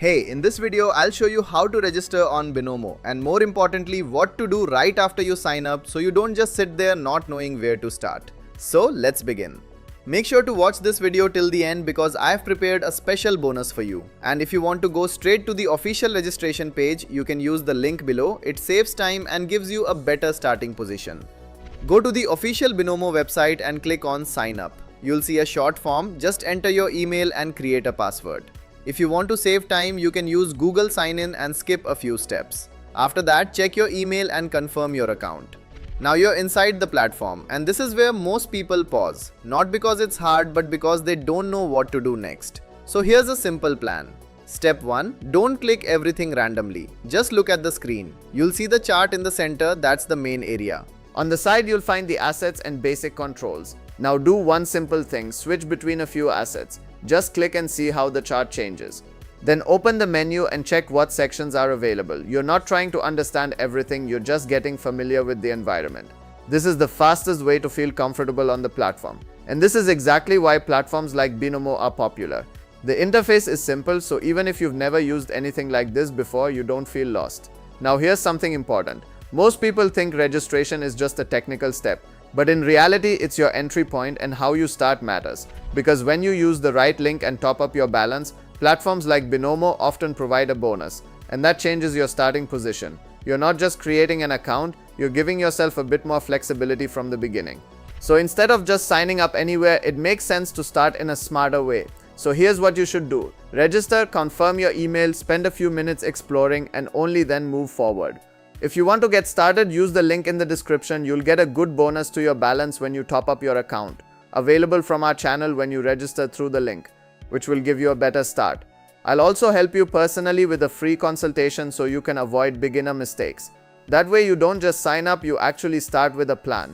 Hey, in this video, I'll show you how to register on Binomo and more importantly, what to do right after you sign up so you don't just sit there not knowing where to start. So let's begin. Make sure to watch this video till the end because I've prepared a special bonus for you. And if you want to go straight to the official registration page, you can use the link below. It saves time and gives you a better starting position. Go to the official Binomo website and click on sign up. You'll see a short form. Just enter your email and create a password. If you want to save time, you can use Google Sign In and skip a few steps. After that, check your email and confirm your account. Now you're inside the platform, and this is where most people pause. Not because it's hard, but because they don't know what to do next. So here's a simple plan. Step 1. Don't click everything randomly. Just look at the screen. You'll see the chart in the center, that's the main area. On the side, you'll find the assets and basic controls. Now do one simple thing, switch between a few assets. Just click and see how the chart changes. Then open the menu and check what sections are available. You're not trying to understand everything, you're just getting familiar with the environment. This is the fastest way to feel comfortable on the platform. And this is exactly why platforms like Binomo are popular. The interface is simple, so even if you've never used anything like this before, you don't feel lost. Now here's something important. Most people think registration is just a technical step. But in reality, it's your entry point and how you start matters. Because when you use the right link and top up your balance, platforms like Binomo often provide a bonus. And that changes your starting position. You're not just creating an account, you're giving yourself a bit more flexibility from the beginning. So instead of just signing up anywhere, it makes sense to start in a smarter way. So here's what you should do. Register, confirm your email, spend a few minutes exploring, and only then move forward. If you want to get started, use the link in the description. You'll get a good bonus to your balance when you top up your account. Available from our channel when you register through the link, which will give you a better start. I'll also help you personally with a free consultation so you can avoid beginner mistakes. That way you don't just sign up, you actually start with a plan.